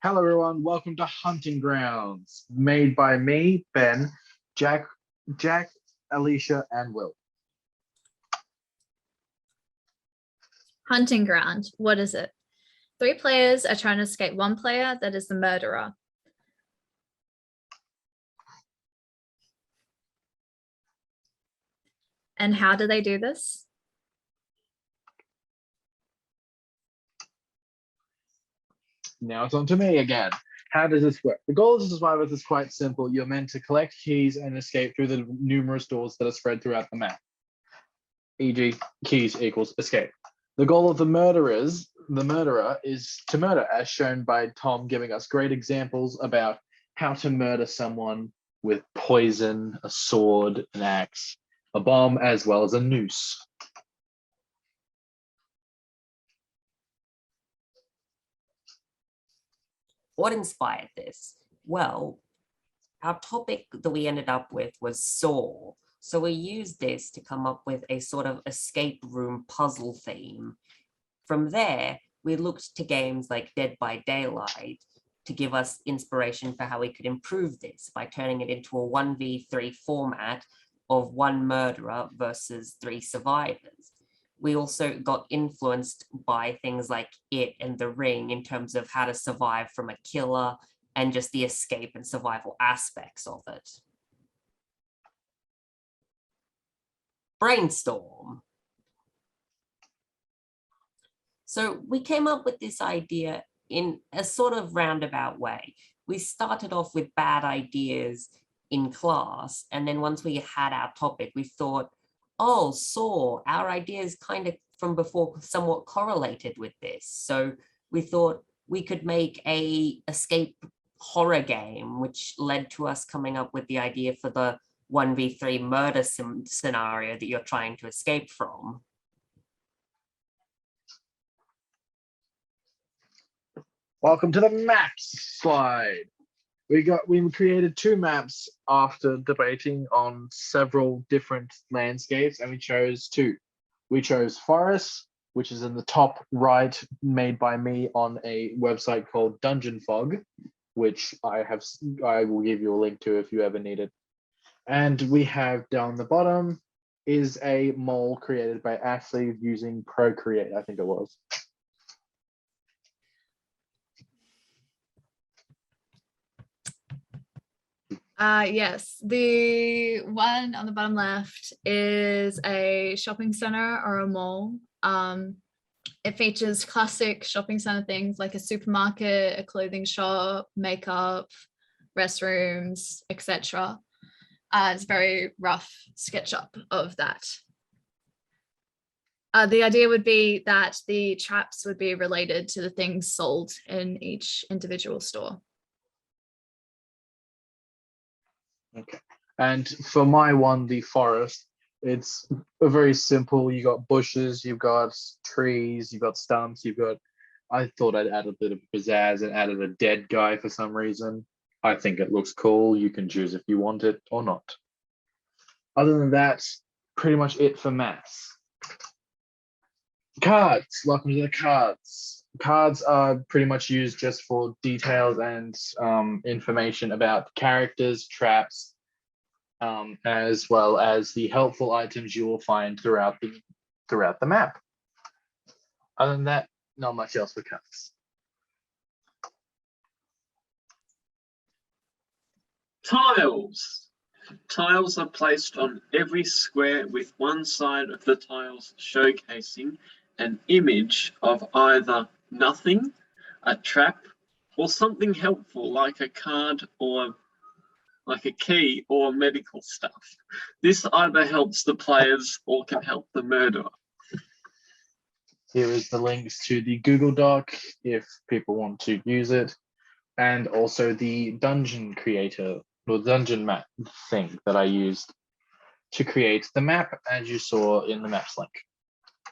Hello, everyone. Welcome to Hunting Grounds, made by me, Ben, Jack, Alicia, and Will. Hunting ground. What is it? Three players are trying to escape one player that is the murderer. And how do they do this? Now it's on to me again. How does this work? The goal of the survivors is quite simple. You're meant to collect keys and escape through the numerous doors that are spread throughout the map. E.g., keys equals escape. The goal of the murderer is to murder, as shown by Tom giving us great examples about how to murder someone with poison, a sword, an axe, a bomb, as well as a noose. What inspired this? Well, our topic that we ended up with was Saw. So we used this to come up with a sort of escape room puzzle theme. From there, we looked to games like Dead by Daylight to give us inspiration for how we could improve this by turning it into a 1v3 format of one murderer versus three survivors. We also got influenced by things like It and The Ring in terms of how to survive from a killer and just the escape and survival aspects of it. Brainstorm. So we came up with this idea in a sort of roundabout way. We started off with bad ideas in class, and then once we had our topic, we thought, oh, Saw, our ideas kind of from before somewhat correlated with this. So we thought we could make a escape horror game, which led to us coming up with the idea for the 1v3 murder scenario that you're trying to escape from. Welcome to the maps slide. We created two maps after debating on several different landscapes, and we chose two. We chose Forest, which is in the top right, made by me on a website called Dungeon Fog, which I will give you a link to if you ever need it. And we have down the bottom is a mole created by Ashley using Procreate, I think it was. Yes, the one on the bottom left is a shopping center or a mall. It features classic shopping center things like a supermarket, a clothing shop, makeup, restrooms, etc. It's a very rough SketchUp of that. The idea would be that the traps would be related to the things sold in each individual store. Okay. And for my one, the Forest, it's a very simple. You got bushes, you've got trees, you've got stumps, I thought I'd add a bit of pizzazz and added a dead guy for some reason. I think it looks cool. You can choose if you want it or not. Other than that, pretty much it for maths. Cards. Welcome to the cards. Cards are pretty much used just for details and information about characters, traps, as well as the helpful items you will find throughout the map. Other than that, not much else for cards. Tiles. Tiles are placed on every square with one side of the tiles showcasing an image of either nothing, a trap, or something helpful like a card or like a key or medical stuff. This either helps the players or can help the murderer. Here is the links to the Google Doc if people want to use it, and also the dungeon creator or dungeon map thing that I used to create the map, as you saw in the maps link.